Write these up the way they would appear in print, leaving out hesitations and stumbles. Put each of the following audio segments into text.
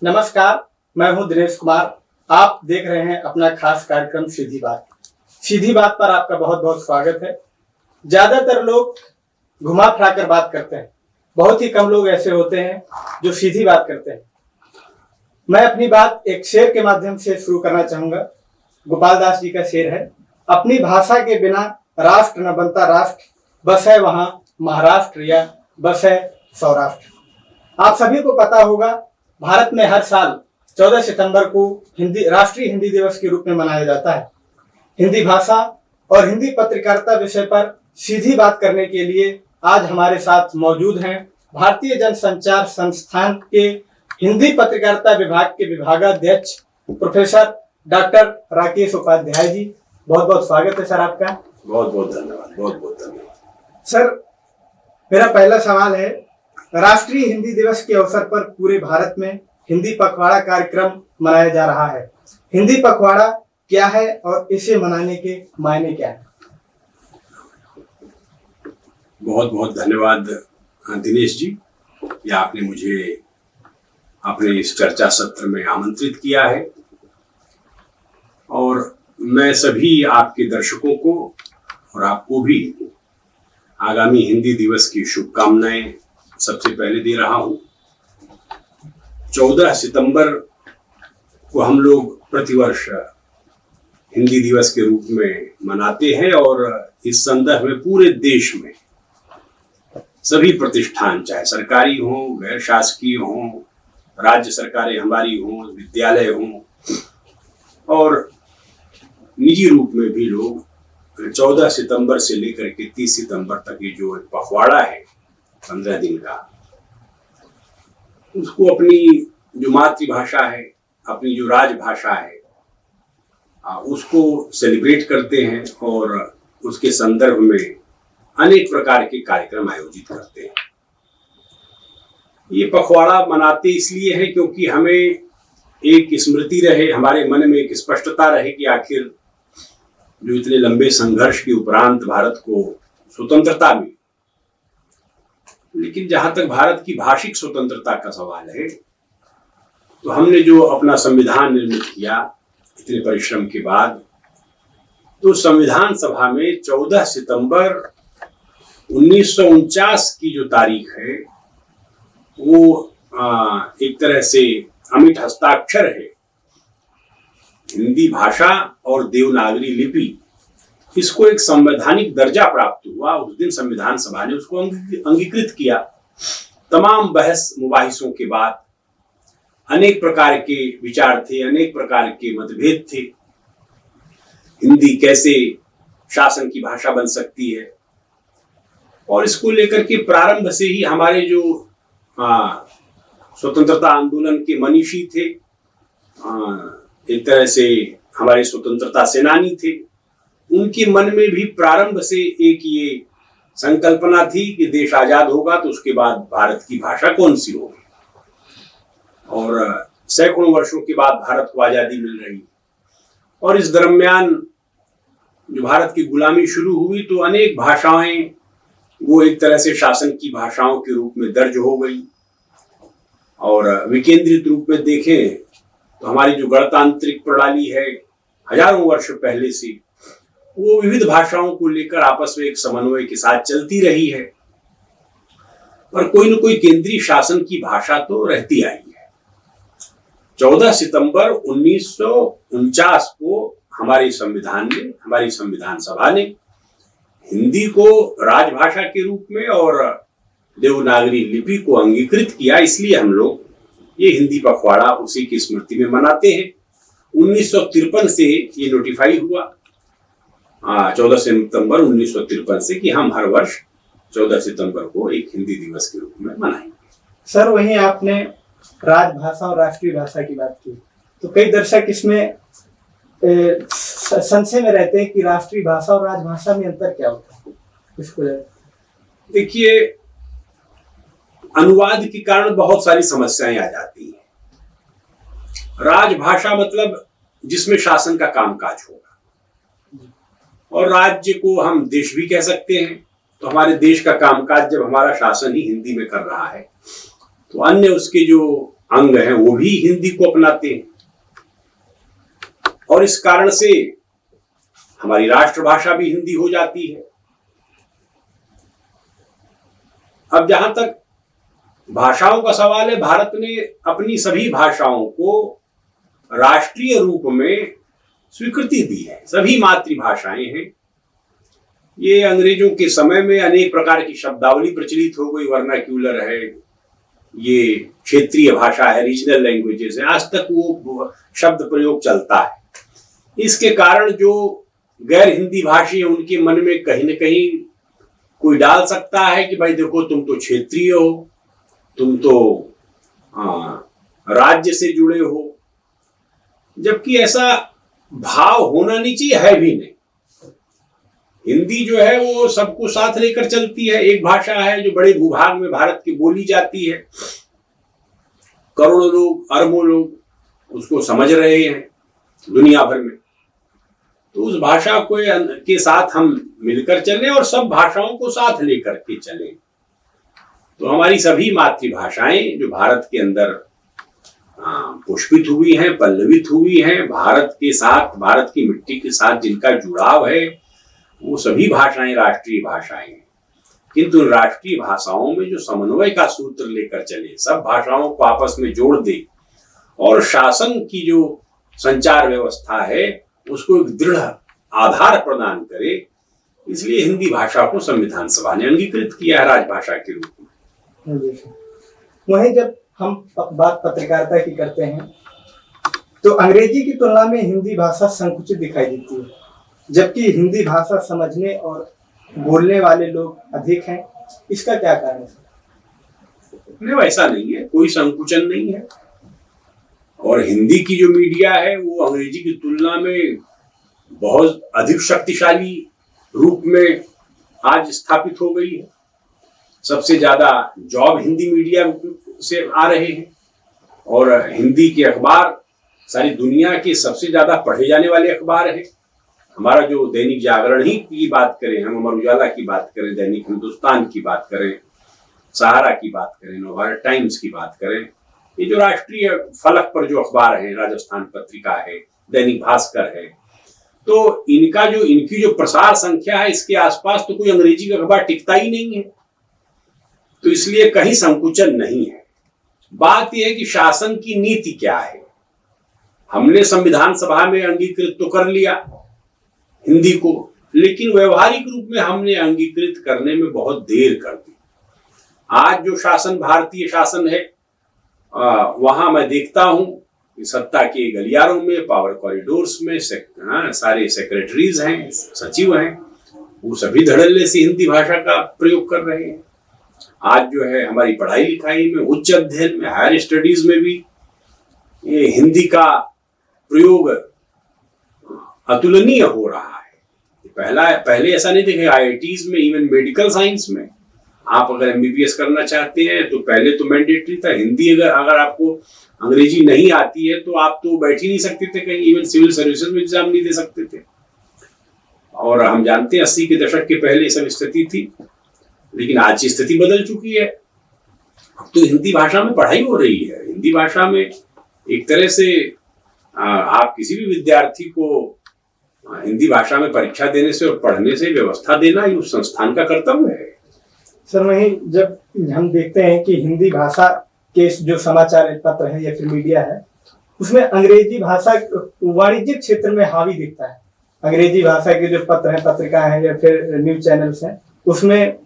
नमस्कार, मैं हूं दिनेश कुमार। आप देख रहे हैं अपना खास कार्यक्रम सीधी बात। सीधी बात पर आपका बहुत बहुत स्वागत है। ज्यादातर लोग घुमा फिरा कर बात करते हैं, बहुत ही कम लोग ऐसे होते हैं जो सीधी बात करते हैं। मैं अपनी बात एक शेर के माध्यम से शुरू करना चाहूंगा। गोपाल दास जी का शेर है, अपनी भाषा के बिना राष्ट्र न बनता राष्ट्र, बस है वहां महाराष्ट्र या बस है सौराष्ट्र। आप सभी को पता होगा, भारत में हर साल 14 सितंबर को राष्ट्रीय हिंदी दिवस के रूप में मनाया जाता है। हिंदी भाषा और हिंदी पत्रकारिता विषय पर सीधी बात करने के लिए आज हमारे साथ मौजूद हैं भारतीय जनसंचार संस्थान के हिंदी पत्रकारिता विभाग के विभागाध्यक्ष प्रोफेसर डॉक्टर राकेश उपाध्याय जी। बहुत बहुत स्वागत है सर आपका। बहुत बहुत धन्यवाद, बहुत बहुत धन्यवाद। सर, मेरा पहला सवाल है, राष्ट्रीय हिंदी दिवस के अवसर पर पूरे भारत में हिंदी पखवाड़ा कार्यक्रम मनाया जा रहा है। हिंदी पखवाड़ा क्या है और इसे मनाने के मायने क्या है? बहुत बहुत धन्यवाद दिनेश जी, कि आपने मुझे अपने इस चर्चा सत्र में आमंत्रित किया है और मैं सभी आपके दर्शकों को और आपको भी आगामी हिंदी दिवस की शुभकामनाएं सबसे पहले दे रहा हूं। 14 सितंबर को हम लोग प्रतिवर्ष हिंदी दिवस के रूप में मनाते हैं और इस संदर्भ में पूरे देश में सभी प्रतिष्ठान, चाहे सरकारी हों, गैर शासकीय हों, राज्य सरकारें हमारी हों, विद्यालय हों और निजी रूप में भी लोग 14 सितंबर से लेकर के 30 सितंबर तक ये जो पखवाड़ा है 15 दिन का, उसको अपनी जो मातृभाषा है, अपनी जो राजभाषा है, उसको सेलिब्रेट करते हैं और उसके संदर्भ में अनेक प्रकार के कार्यक्रम आयोजित करते हैं। ये पखवाड़ा मनाते इसलिए है क्योंकि हमें एक स्मृति रहे, हमारे मन में एक स्पष्टता रहे कि आखिर जो इतने लंबे संघर्ष के उपरांत भारत को स्वतंत्रता मिली, लेकिन जहां तक भारत की भाषिक स्वतंत्रता का सवाल है, तो हमने जो अपना संविधान निर्मित किया इतने परिश्रम के बाद, तो संविधान सभा में 14 सितंबर 1949 की जो तारीख है वो एक तरह से अमिट हस्ताक्षर है। हिंदी भाषा और देवनागरी लिपि, इसको एक संवैधानिक दर्जा प्राप्त हुआ। उस दिन संविधान सभा ने उसको अंगीकृत किया। तमाम बहस मुबाहिसों के बाद अनेक प्रकार के विचार थे, अनेक प्रकार के मतभेद थे। हिंदी कैसे शासन की भाषा बन सकती है, और इसको लेकर के प्रारंभ से ही हमारे जो स्वतंत्रता आंदोलन के मनीषी थे, एक तरह से हमारे स्वतंत्रता सेनानी थे, उनके मन में भी प्रारंभ से एक ये संकल्पना थी कि देश आजाद होगा तो उसके बाद भारत की भाषा कौन सी होगी। और सैकड़ों वर्षों के बाद भारत को आजादी मिल रही, और इस दरमियान जो भारत की गुलामी शुरू हुई तो अनेक भाषाएं वो एक तरह से शासन की भाषाओं के रूप में दर्ज हो गई। और विकेंद्रित रूप में देखें तो हमारी जो गणतांत्रिक प्रणाली है, हजारों वर्ष पहले से वो विविध भाषाओं को लेकर आपस में एक समन्वय के साथ चलती रही है, पर कोई न कोई केंद्रीय शासन की भाषा तो रहती आई है। 14 सितंबर 1949 को हमारे संविधान ने, हमारी संविधान सभा ने हिंदी को राजभाषा के रूप में और देवनागरी लिपि को अंगीकृत किया। इसलिए हम लोग ये हिंदी पखवाड़ा उसी की स्मृति में मनाते हैं। 1953 से ये नोटिफाई हुआ, 14 सितंबर 1953 से, कि हम हर वर्ष 14 सितंबर को एक हिंदी दिवस के रूप में मनाएंगे। सर, वहीं आपने राजभाषा और राष्ट्रीय भाषा की बात की, तो कई दर्शक इसमें संशय में रहते हैं कि राष्ट्रीय भाषा और राजभाषा में अंतर क्या होता है। इसको देखिए, अनुवाद के कारण बहुत सारी समस्याएं आ जाती हैं। राजभाषा मतलब जिसमें शासन का कामकाज होगा, और राज्य को हम देश भी कह सकते हैं। तो हमारे देश का कामकाज जब हमारा शासन ही हिंदी में कर रहा है, तो अन्य उसके जो अंग हैं वो भी हिंदी को अपनाते हैं, और इस कारण से हमारी राष्ट्रभाषा भी हिंदी हो जाती है। अब जहां तक भाषाओं का सवाल है, भारत ने अपनी सभी भाषाओं को राष्ट्रीय रूप में स्वीकृति दी है। सभी मातृभाषाएं हैं। ये अंग्रेजों के समय में अनेक प्रकार की शब्दावली प्रचलित हो गई, वर्नाक्यूलर है, ये क्षेत्रीय भाषा है, रीजनल लैंग्वेजेस है, आज तक वो शब्द प्रयोग चलता है। इसके कारण जो गैर हिंदी भाषी है उनके मन में कहीं न कहीं कोई डाल सकता है कि भाई देखो, तुम तो क्षेत्रीय हो, तुम तो राज्य से जुड़े हो, जबकि ऐसा भाव होना नहीं चाहिए, है भी नहीं। हिंदी जो है वो सबको साथ लेकर चलती है। एक भाषा है जो बड़े भूभाग में भारत की बोली जाती है, करोड़ों लोग, अरबों लोग उसको समझ रहे हैं दुनिया भर में। तो उस भाषा को के साथ हम मिलकर चलें और सब भाषाओं को साथ लेकर के चलें। तो हमारी सभी मातृभाषाएं जो भारत के अंदर पुष्पित हुई हैं, पल्लवित हुई हैं, भारत के साथ, भारत की मिट्टी के साथ जिनका जुड़ाव है, वो सभी भाषाएं राष्ट्रीय भाषाएं हैं। किंतु राष्ट्रीय भाषाओं में जो समन्वय का सूत्र लेकर चले, सब भाषाओं को आपस में जोड़ दे और शासन की जो संचार व्यवस्था है उसको एक दृढ़ आधार प्रदान करे, इसलिए हिंदी भाषा को संविधान सभा ने अंगीकृत किया है राजभाषा के रूप में। वहीं जब हम बात पत्रकारिता की करते हैं तो अंग्रेजी की तुलना में हिंदी भाषा संकुचित दिखाई देती है, जबकि हिंदी भाषा समझने और बोलने वाले लोग अधिक हैं। इसका क्या कारण है? नहीं, वैसा नहीं है, कोई संकुचन नहीं है। और हिंदी की जो मीडिया है वो अंग्रेजी की तुलना में बहुत अधिक शक्तिशाली रूप में आज स्थापित हो गई है। सबसे ज्यादा जॉब हिंदी मीडिया से आ रहे हैं और हिंदी के अखबार सारी दुनिया के सबसे ज्यादा पढ़े जाने वाले अखबार है। हमारा जो दैनिक जागरण ही की बात करें, हम अमर उजाला की बात करें, दैनिक हिंदुस्तान की बात करें, सहारा की बात करें, नवभारत टाइम्स की बात करें, ये जो राष्ट्रीय फलक पर जो अखबार है, राजस्थान पत्रिका है, दैनिक भास्कर है, तो इनकी जो प्रसार संख्या है, इसके आसपास तो कोई अंग्रेजी का अखबार टिकता ही नहीं है। तो इसलिए कहीं संकुचन नहीं है। बात यह है कि शासन की नीति क्या है। हमने संविधान सभा में अंगीकृत तो कर लिया हिंदी को, लेकिन व्यवहारिक रूप में हमने अंगीकृत करने में बहुत देर कर दी। आज जो शासन, भारतीय शासन है, वहां मैं देखता हूं कि सत्ता के गलियारों में, पावर कॉरिडोर्स में सारे सेक्रेटरीज हैं, सचिव हैं, वो सभी धड़ल्ले से हिंदी भाषा का प्रयोग कर रहे हैं। आज जो है हमारी पढ़ाई लिखाई में, उच्च अध्ययन में, हायर स्टडीज में भी ये हिंदी का प्रयोग अतुलनीय हो रहा है। पहले ऐसा नहीं देखा। आईआईटीज में, इवन मेडिकल साइंस में आप अगर एमबीबीएस करना चाहते हैं तो पहले तो मैंडेटरी था हिंदी। अगर आपको अंग्रेजी नहीं आती है तो आप तो बैठ ही नहीं सकते थे कहीं, इवन सिविल सर्विसेज में एग्जाम नहीं दे सकते थे। और हम जानते हैं 80 के दशक के पहले सब स्थिति थी, लेकिन आज की स्थिति बदल चुकी है। अब तो हिंदी भाषा में पढ़ाई हो रही है। हिंदी भाषा में एक तरह से आप किसी भी विद्यार्थी को हिंदी भाषा में परीक्षा देने से और पढ़ने से व्यवस्था देना ही उस संस्थान का कर्तव्य है। सर, वहीं जब हम देखते हैं कि हिंदी भाषा के जो समाचार पत्र है या फिर मीडिया है, उसमें अंग्रेजी भाषा वाणिज्यिक क्षेत्र में हावी दिखता है। अंग्रेजी भाषा के जो पत्र हैं, पत्रिका हैं या फिर न्यूज चैनल्स हैं, उसमें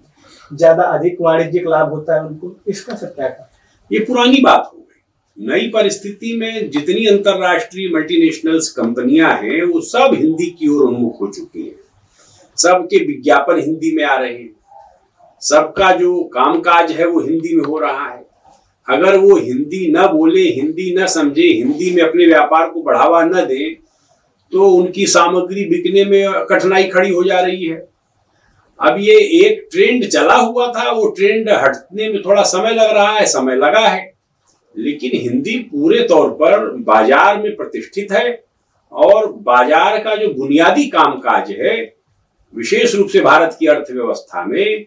ज्यादा अधिक वाणिज्यिक लाभ होता है उनको। इसका सब क्या है? ये पुरानी बात हो गई। नई परिस्थिति में जितनी अंतरराष्ट्रीय मल्टीनेशनल्स कंपनियां हैं वो सब हिंदी की ओर उन्मुख हो चुकी हैं। सबके विज्ञापन हिंदी में आ रहे हैं, सबका जो कामकाज है वो हिंदी में हो रहा है। अगर वो हिंदी न बोले, हिंदी न समझे, हिंदी में अपने व्यापार को बढ़ावा न दें तो उनकी सामग्री बिकने में कठिनाई खड़ी हो जा रही है। अब ये एक ट्रेंड चला हुआ था, वो ट्रेंड हटने में थोड़ा समय लग रहा है, समय लगा है, लेकिन हिंदी पूरे तौर पर बाजार में प्रतिष्ठित है और बाजार का जो बुनियादी कामकाज है, विशेष रूप से भारत की अर्थव्यवस्था में,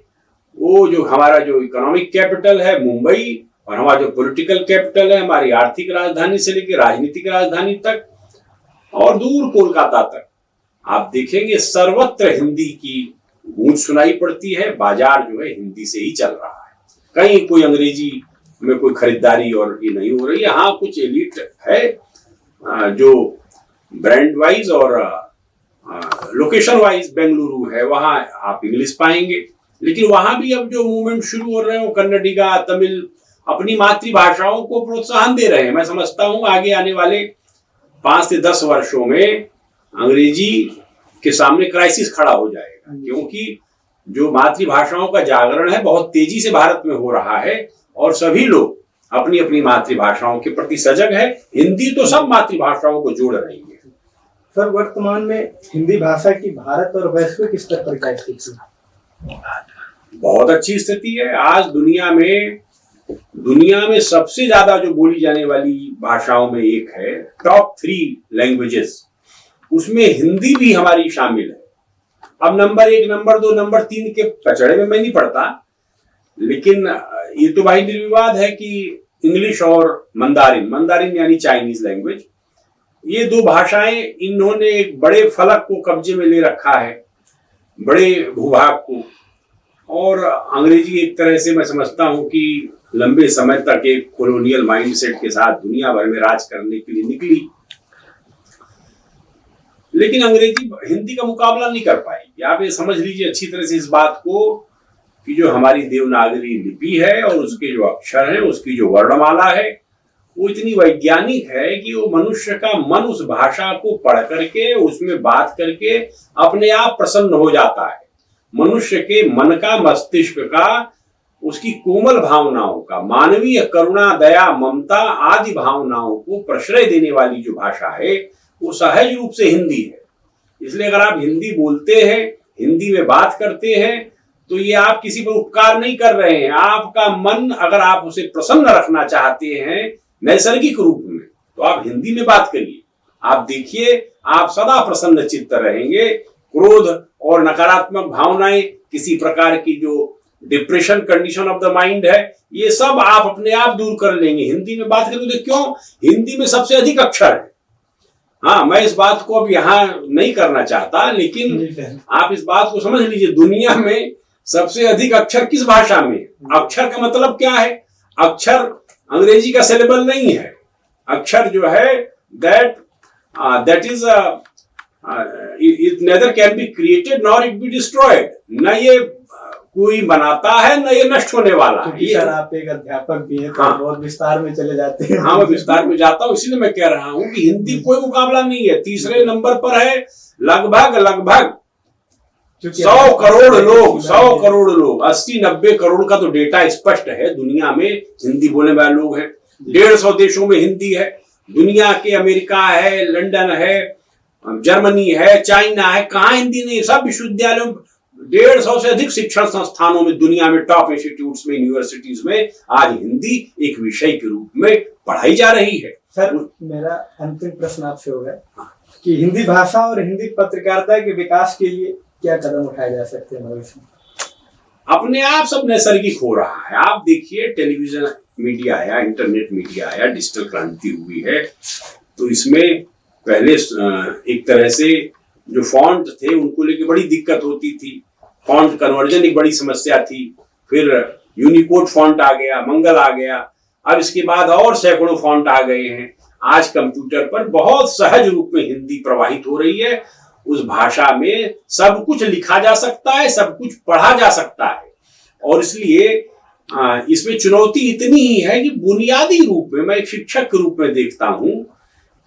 वो जो हमारा जो इकोनॉमिक कैपिटल है मुंबई, और हमारा जो पॉलिटिकल कैपिटल है, हमारी आर्थिक राजधानी से लेकर राजनीतिक राजधानी तक और दूर कोलकाता तक आप देखेंगे सर्वत्र हिंदी की गूंज सुनाई पड़ती है। बाजार जो है हिंदी से ही चल रहा है, कहीं कोई अंग्रेजी में कोई खरीदारी और ये नहीं हो रही है। हाँ, कुछ एलिट है जो ब्रांड वाइज और लोकेशन वाइज बेंगलुरु है, वहां आप इंग्लिश पाएंगे, लेकिन वहां भी अब जो मूवमेंट शुरू हो रहे हैं कन्नडिगा, तमिल, अपनी मातृभाषाओं को प्रोत्साहन दे रहे हैं। मैं समझता हूं आगे आने वाले 5 से 10 वर्षों में अंग्रेजी के सामने क्राइसिस खड़ा हो जाएगा, क्योंकि जो मातृभाषाओं का जागरण है बहुत तेजी से भारत में हो रहा है और सभी लोग अपनी अपनी मातृभाषाओं के प्रति सजग है। हिंदी तो सब मातृभाषाओं को जोड़ रही है। सर, वर्तमान में हिंदी भाषा की भारत और वैश्विक स्तर पर क्या स्थिति है? बहुत अच्छी स्थिति है। आज दुनिया में सबसे ज्यादा जो बोली जाने वाली भाषाओं में एक है, टॉप 3 लैंग्वेजेस, उसमें हिंदी भी हमारी शामिल है। अब नंबर 1, नंबर 2, नंबर 3 के पचड़े में मैं नहीं पढ़ता, लेकिन ये तो भाई निर्विवाद है कि इंग्लिश और मंदारिन यानी चाइनीज लैंग्वेज, ये 2 भाषाएं इन्होंने एक बड़े फलक को कब्जे में ले रखा है, बड़े भूभाग को। और अंग्रेजी एक तरह से मैं समझता हूं कि लंबे समय तक एक कॉलोनियल माइंडसेट के साथ दुनिया भर में राज करने के लिए निकली, लेकिन अंग्रेजी हिंदी का मुकाबला नहीं कर पाएगी। आप ये समझ लीजिए अच्छी तरह से इस बात को कि जो हमारी देवनागरी लिपि है और उसके जो अक्षर हैं, उसकी जो वर्णमाला है, वो इतनी वैज्ञानिक है कि वो मनुष्य का मन उस भाषा को पढ़ करके, उसमें बात करके अपने आप प्रसन्न हो जाता है। मनुष्य के मन का, मस्तिष्क का, उसकी कोमल भावनाओं का, मानवीय करुणा, दया, ममता आदि भावनाओं को प्रश्रय देने वाली जो भाषा है वो सहज रूप से हिंदी है। इसलिए अगर आप हिंदी बोलते हैं, हिंदी में बात करते हैं, तो ये आप किसी पर उपकार नहीं कर रहे हैं। आपका मन अगर आप उसे प्रसन्न रखना चाहते हैं नैसर्गिक रूप में, तो आप हिंदी में बात करिए। आप देखिए, आप सदा प्रसन्न चित्त रहेंगे। क्रोध और नकारात्मक भावनाएं, किसी प्रकार की जो depression condition of the mind है, ये सब आप अपने आप दूर कर लेंगे हिंदी में बात करेंगे। क्यों? हिंदी में सबसे अधिक अक्षर है। हाँ, मैं इस बात को अब यहाँ नहीं करना चाहता, लेकिन आप इस बात को समझ लीजिए, दुनिया में सबसे अधिक अक्षर किस भाषा में? अक्षर का मतलब क्या है? अक्षर अंग्रेजी का सिलेबल नहीं है। अक्षर जो है that is it neither can be created nor it be destroyed. न ये कोई बनाता है, न ये नष्ट होने वाला है। सर, आप एक अध्यापक भी हैं, तो बहुत विस्तार में चले जाते हैं। हाँ, मैं विस्तार में जाता हूँ, इसीलिए मैं कह रहा हूँ कि हिंदी कोई मुकाबला नहीं है। तीसरे नंबर पर है लगभग 100 करोड़ लोग, 80-90 करोड़ का तो डेटा स्पष्ट है। दुनिया में हिंदी बोलने वाले लोग हैं। 150 देशों में हिंदी है। दुनिया के अमेरिका है, लंदन है, जर्मनी है, चाइना है, कहाँ हिंदी नहीं? सब विश्वविद्यालयों, 150 से अधिक शिक्षण संस्थानों में, दुनिया में टॉप इंस्टीट्यूट्स में, यूनिवर्सिटीज में आज हिंदी एक विषय के रूप में पढ़ाई जा रही है। सर, मेरा अंतिम प्रश्न आपसे होगा कि हिंदी भाषा और हिंदी पत्रकारिता के विकास के लिए क्या कदम उठाए जा सकते हैं भविष्य में? अपने आप सब नैसर्गिक हो रहा है। आप देखिए, टेलीविजन मीडिया आया, इंटरनेट मीडिया आया, डिजिटल क्रांति हुई है, तो इसमें पहले एक तरह से जो फॉन्ट थे उनको लेके बड़ी दिक्कत होती थी। फॉन्ट कन्वर्जन एक बड़ी समस्या थी। फिर यूनिकोड फॉन्ट आ गया, मंगल आ गया, अब इसके बाद और सैकड़ों फॉन्ट आ गए हैं। आज कंप्यूटर पर बहुत सहज रूप में हिंदी प्रवाहित हो रही है। उस भाषा में सब कुछ लिखा जा सकता है, सब कुछ पढ़ा जा सकता है, और इसलिए इसमें चुनौती इतनी ही है कि बुनियादी रूप में, मैं एक शिक्षक के रूप में देखता हूं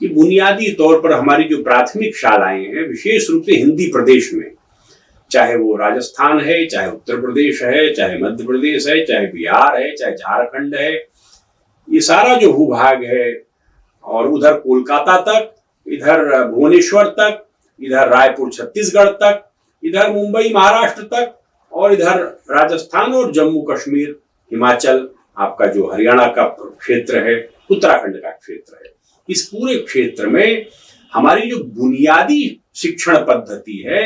कि बुनियादी तौर पर हमारी जो प्राथमिक शालाएं हैं, विशेष रूप से हिंदी प्रदेश में, चाहे वो राजस्थान है, चाहे उत्तर प्रदेश है, चाहे मध्य प्रदेश है, चाहे बिहार है, चाहे झारखंड है, ये सारा जो भूभाग है, और उधर कोलकाता तक, इधर भुवनेश्वर तक, इधर रायपुर छत्तीसगढ़ तक, इधर मुंबई महाराष्ट्र तक, और इधर राजस्थान और जम्मू कश्मीर, हिमाचल, आपका जो हरियाणा का क्षेत्र है, उत्तराखंड का क्षेत्र है, इस पूरे क्षेत्र में हमारी जो बुनियादी शिक्षण पद्धति है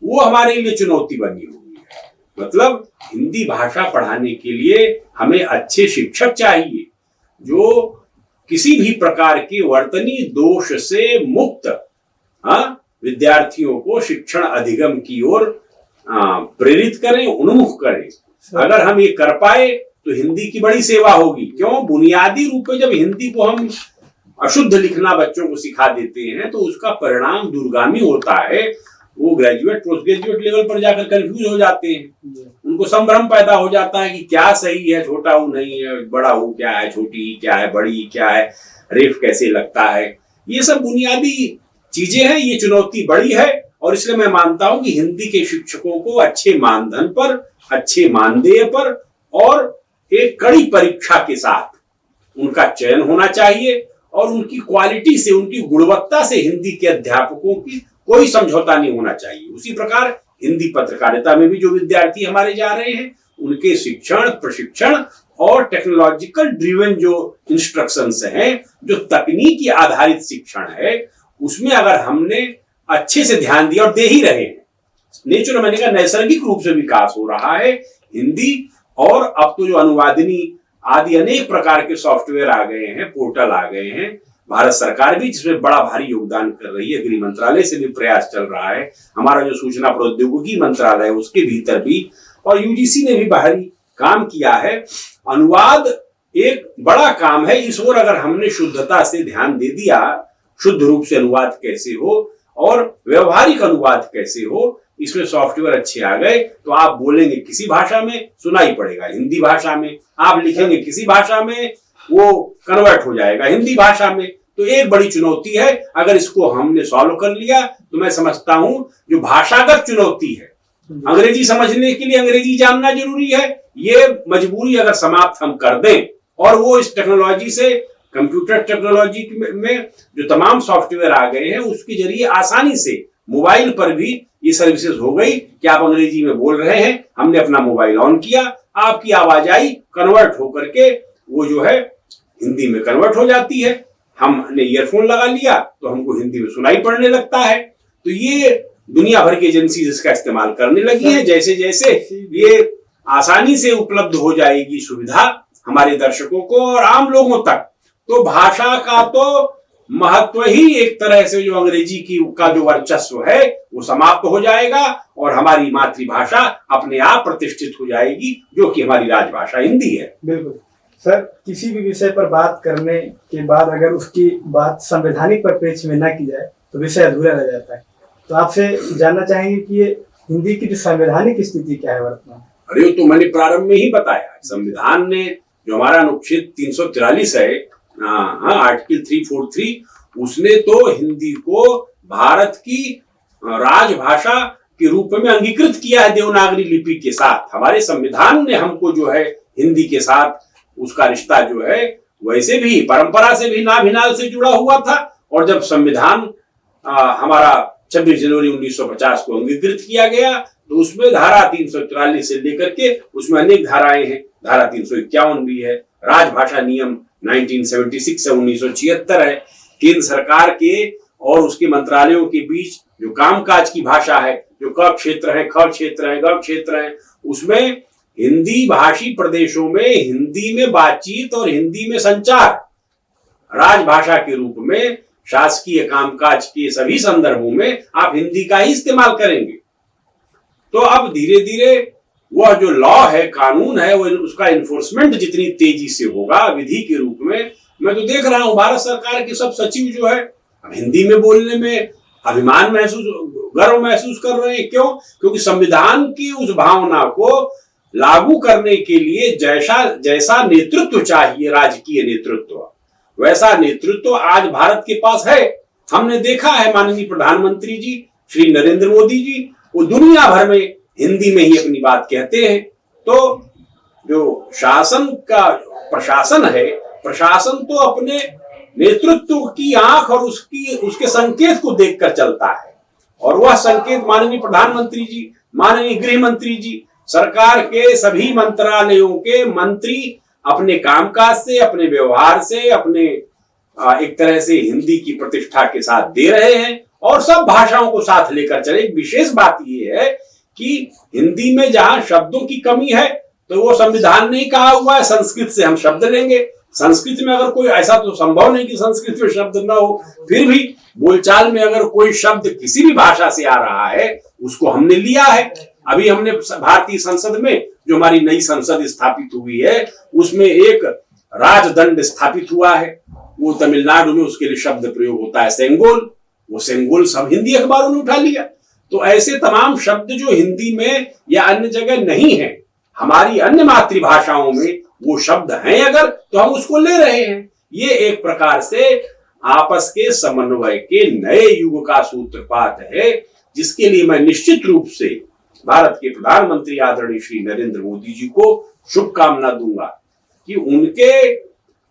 वो हमारे लिए चुनौती बनी हुई है। मतलब हिंदी भाषा पढ़ाने के लिए हमें अच्छे शिक्षक चाहिए जो किसी भी प्रकार के वर्तनी दोष से मुक्त विद्यार्थियों को शिक्षण अधिगम की ओर प्रेरित करें, उन्मुख करें। अगर हम ये कर पाए तो हिंदी की बड़ी सेवा होगी। क्यों? बुनियादी रूप में जब हिंदी को हम अशुद्ध लिखना बच्चों को सिखा देते हैं तो उसका परिणाम दूरगामी होता है। वो ग्रेजुएट पोस्ट ग्रेजुएट लेवल पर जाकर कंफ्यूज हो जाते हैं, उनको संभ्रम पैदा हो जाता है कि क्या सही है, छोटा ऊ नहीं है, बड़ा ऊ क्या है, छोटी क्या है, बड़ी क्या है, रेफ कैसे लगता है। ये सब बुनियादी चीजें हैं, ये चुनौती बड़ी है। और इसलिए मैं मानता हूं कि हिंदी के शिक्षकों को अच्छे मानधन पर, अच्छे मानदेय पर और एक कड़ी परीक्षा के साथ उनका चयन होना चाहिए और उनकी क्वालिटी से, उनकी गुणवत्ता से हिंदी के अध्यापकों की कोई समझौता नहीं होना चाहिए। उसी प्रकार हिंदी पत्रकारिता में भी जो विद्यार्थी हमारे जा रहे हैं उनके शिक्षण, प्रशिक्षण और टेक्नोलॉजिकल ड्रिवन जो इंस्ट्रक्शंस हैं, जो तकनीकी आधारित शिक्षण है, उसमें अगर हमने अच्छे से ध्यान दिया और दे ही रहे हैं, नेचुरल मैंने कहा नैसर्गिक रूप से विकास हो रहा है हिंदी। और अब तो जो अनुवादिनी आदि अनेक प्रकार के सॉफ्टवेयर आ गए हैं, पोर्टल आ गए हैं, भारत सरकार भी जिसमें बड़ा भारी योगदान कर रही है, गृह मंत्रालय से भी प्रयास चल रहा है, हमारा जो सूचना प्रौद्योगिकी मंत्रालय है उसके भीतर भी, और यूजीसी ने भी बाहरी काम किया है। अनुवाद एक बड़ा काम है, इस ओर अगर हमने शुद्धता से ध्यान दे दिया, शुद्ध रूप से अनुवाद कैसे हो और व्यवहारिक अनुवाद कैसे हो, इसमें सॉफ्टवेयर अच्छे आ गए तो आप बोलेंगे किसी भाषा में सुनाई पड़ेगा हिंदी भाषा में, आप लिखेंगे किसी भाषा में वो कन्वर्ट हो जाएगा हिंदी भाषा में। तो एक बड़ी चुनौती है, अगर इसको हमने सॉल्व कर लिया तो मैं समझता हूं जो भाषागत चुनौती है, अंग्रेजी समझने के लिए अंग्रेजी जानना जरूरी है, ये मजबूरी अगर समाप्त हम कर दें और वो इस टेक्नोलॉजी से, कंप्यूटर टेक्नोलॉजी में जो तमाम सॉफ्टवेयर आ गए हैं उसके जरिए आसानी से मोबाइल पर भी ये सर्विसेज हो गई कि आप अंग्रेजी में बोल रहे हैं, हमने अपना मोबाइल ऑन किया, आपकी आवाज आई, कन्वर्ट होकर के वो जो है हिंदी में कन्वर्ट हो जाती है, हमने ईयरफोन लगा लिया तो हमको हिंदी में सुनाई पड़ने लगता है। तो ये दुनिया भर की एजेंसी इसका इस्तेमाल करने लगी है। जैसे जैसे ये आसानी से उपलब्ध हो जाएगी सुविधा हमारे दर्शकों को और आम लोगों तक, तो भाषा का तो महत्व ही एक तरह से जो अंग्रेजी की का जो वर्चस्व है वो समाप्त हो जाएगा और हमारी मातृभाषा अपने आप प्रतिष्ठित हो जाएगी, जो कि हमारी राजभाषा हिंदी है। बिल्कुल सर, किसी भी विषय पर बात करने के बाद अगर उसकी बात संवैधानिक परिप्रेक्ष्य में न की जाए तो विषय अधूरा रह जाता है। तो आपसे जानना चाहेंगे कि ये हिंदी की जो संवैधानिक स्थिति क्या है वर्तमान? अरे तो मैंने प्रारंभ में ही बताया, संविधान ने जो हमारा अनुच्छेद 343 है, आर्टिकल 343, उसने तो हिंदी को भारत की राजभाषा के रूप में अंगीकृत किया है देवनागरी लिपि के साथ। हमारे संविधान ने हमको जो है हिंदी के साथ उसका रिश्ता जो है वैसे भी परंपरा से भी नाभिनाल से जुड़ा हुआ था। और जब संविधान हमारा 26 जनवरी 1950 को अंगीकृत किया गया तो उसमें धारा 344 से लेकर के उसमें अनेक धाराएं हैं, धारा 351 भी है, राजभाषा नियम 1976 से 1976 है। केंद्र सरकार के और उसके मंत्रालयों के बीच जो कामकाज की भाषा है, जो क क्षेत्र है, ख क्षेत्र है, ग क्षेत्र है, उसमें हिंदी भाषी प्रदेशों में हिंदी में बातचीत और हिंदी में संचार राजभाषा के रूप में शासकीय कामकाज के सभी संदर्भों में आप हिंदी का ही इस्तेमाल करेंगे। तो अब धीरे धीरे वह जो लॉ है, कानून है, वो उसका इन्फोर्समेंट जितनी तेजी से होगा विधि के रूप में, मैं तो देख रहा हूं भारत सरकार के सब सचिव जो है अब हिंदी में बोलने में अभिमान महसूस, गर्व महसूस कर रहे हैं। क्यों? क्योंकि संविधान की उस भावना को लागू करने के लिए जैसा नेतृत्व चाहिए, राजकीय नेतृत्व, वैसा नेतृत्व आज भारत के पास है। हमने देखा है माननीय प्रधानमंत्री जी श्री नरेंद्र मोदी जी वो दुनिया भर में हिंदी में ही अपनी बात कहते हैं। तो जो शासन का प्रशासन है, प्रशासन तो अपने नेतृत्व की आंख और उसके संकेत को देखकर चलता है, और वह संकेत माननीय प्रधानमंत्री जी, माननीय गृह मंत्री जी, सरकार के सभी मंत्रालयों के मंत्री अपने कामकाज से, अपने व्यवहार से, अपने एक तरह से हिंदी की प्रतिष्ठा के साथ दे रहे हैं और सब भाषाओं को साथ लेकर चले। एक विशेष बात यह है कि हिंदी में जहां शब्दों की कमी है तो वो संविधान ने कहा हुआ है संस्कृत से हम शब्द लेंगे। संस्कृत में अगर कोई, ऐसा तो संभव नहीं कि संस्कृत में शब्द न हो, फिर भी बोलचाल में अगर कोई शब्द किसी भी भाषा से आ रहा है उसको हमने लिया है। अभी हमने भारतीय संसद में, जो हमारी नई संसद स्थापित हुई है, उसमें एक राजदंड स्थापित हुआ है। वो तमिलनाडु में उसके लिए शब्द प्रयोग होता है सेंगोल। वो सेंगोल सब हिंदी अखबारों ने उठा लिया। तो ऐसे तमाम शब्द जो हिंदी में या अन्य जगह नहीं है, हमारी अन्य मातृभाषाओं में वो शब्द हैं अगर, तो हम उसको ले रहे हैं। ये एक प्रकार से आपस के समन्वय के नए युग का सूत्रपात है, जिसके लिए मैं निश्चित रूप से भारत के प्रधानमंत्री आदरणीय श्री नरेंद्र मोदी जी को शुभकामना दूंगा कि उनके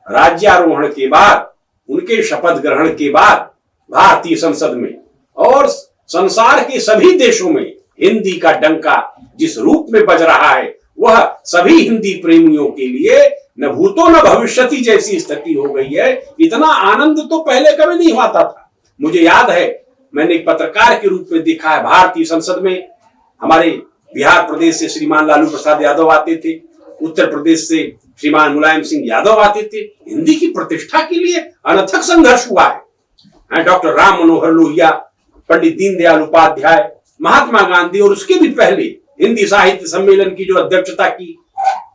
राज्यारोहण के बाद, उनके शपथ ग्रहण के बाद भारतीय संसद में और संसार के सभी देशों में हिंदी का डंका जिस रूप में बज रहा है, वह सभी हिंदी प्रेमियों के लिए न भूतो न भविष्यति जैसी स्थिति हो गई है। इतना आनंद तो पहले कभी नहीं हुआ था। मुझे याद है, मैंने एक पत्रकार के रूप में देखा है, भारतीय संसद में हमारे बिहार प्रदेश से श्रीमान लालू प्रसाद यादव आते थे, उत्तर प्रदेश से श्रीमान मुलायम सिंह यादव आते थे। हिंदी की प्रतिष्ठा के लिए अनथक संघर्ष हुआ है। डॉक्टर राम मनोहर लोहिया, पंडित दीनदयाल उपाध्याय, महात्मा गांधी और उसके भी पहले हिंदी साहित्य सम्मेलन की जो अध्यक्षता की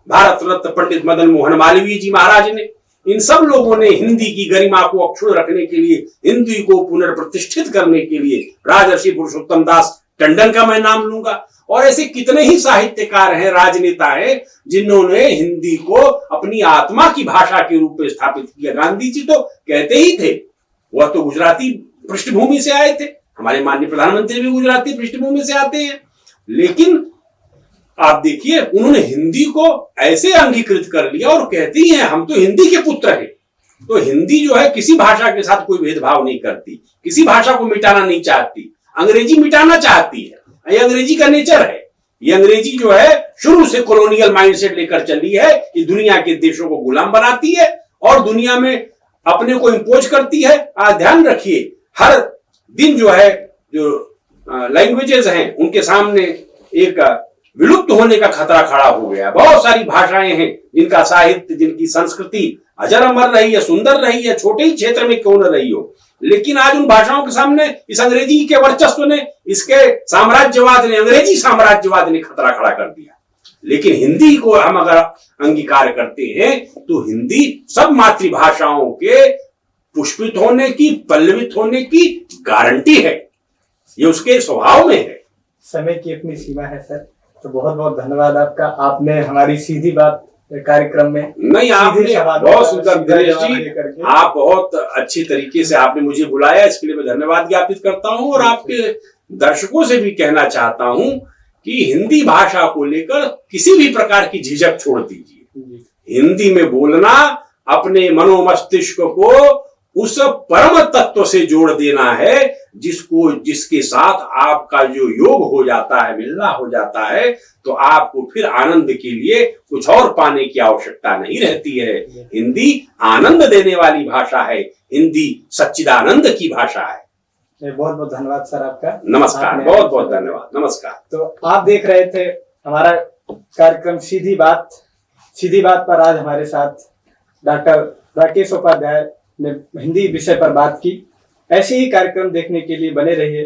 भारत रत्न पंडित मदन मोहन मालवीय जी महाराज ने, इन सब लोगों ने हिंदी की गरिमा को अक्षुण्ण रखने के लिए, हिंदी को पुनर्प्रतिष्ठित करने के लिए, राजर्षि पुरुषोत्तम दास टंडन का मैं नाम लूंगा, और ऐसे कितने ही साहित्यकार हैं, राजनेता हैं, जिन्होंने हिंदी को अपनी आत्मा की भाषा के रूप में स्थापित किया। गांधी जी तो कहते ही थे, वह तो गुजराती पृष्ठभूमि से आए थे, हमारे माननीय प्रधानमंत्री भी गुजराती पृष्ठभूमि से आते हैं, लेकिन आप देखिए उन्होंने हिंदी को ऐसे अंगीकृत कर लिया और कहते ही हैं हम तो हिंदी के पुत्र हैं। तो हिंदी जो है किसी भाषा के साथ कोई भेदभाव नहीं करती, किसी भाषा को मिटाना नहीं चाहती। अंग्रेजी मिटाना चाहती है, ये अंग्रेजी का नेचर है। ये अंग्रेजी जो है शुरू से कॉलोनियल माइंडसेट लेकर चली है कि दुनिया के देशों को गुलाम बनाती है और दुनिया में अपने को इंपोज करती है। ध्यान रखिए, हर दिन जो है जो लैंग्वेजेस हैं उनके सामने एक विलुप्त होने का खतरा खड़ा हो गया। बहुत सारी भाषाएं हैं जिनका साहित्य, जिनकी संस्कृति अजर अमर रही है, सुंदर रही है, छोटे ही क्षेत्र में क्यों न रही हो, लेकिन आज उन भाषाओं के सामने इस अंग्रेजी के वर्चस्व ने, इसके साम्राज्यवाद ने, अंग्रेजी साम्राज्यवाद ने खतरा खड़ा कर दिया। लेकिन हिंदी को हम अगर अंगीकार करते हैं तो हिंदी सब मातृभाषाओं के पुष्पित होने की, पल्लवित होने की गारंटी है। ये उसके स्वभाव में है। समय की अपनी सीमा है सर, तो बहुत बहुत धन्यवाद आपका। आपने हमारी सीधी बात कार्यक्रम में नहीं, आपने बहुत सुंदर, दिनेश जी आप बहुत अच्छी तरीके से आपने मुझे बुलाया, इसके लिए मैं धन्यवाद ज्ञापित करता हूं। और आपके दर्शकों से भी कहना चाहता हूं कि हिंदी भाषा को लेकर किसी भी प्रकार की झिझक छोड़ दीजिए। हिंदी में बोलना अपने मनोमस्तिष्क को उस परम तत्व से जोड़ देना है जिसके साथ आपका जो योग हो जाता है, मिलना हो जाता है, तो आपको फिर आनंद के लिए कुछ और पाने की आवश्यकता नहीं रहती है। हिंदी आनंद देने वाली भाषा है, हिंदी सच्चिदानंद की भाषा है। बहुत बहुत धन्यवाद सर आपका। नमस्कार, बहुत बहुत धन्यवाद, नमस्कार। तो आप देख रहे थे हमारा कार्यक्रम सीधी बात। सीधी बात पर आज हमारे साथ डॉक्टर राकेश उपाध्याय ने हिंदी विषय पर बात की। ऐसे ही कार्यक्रम देखने के लिए बने रहिए।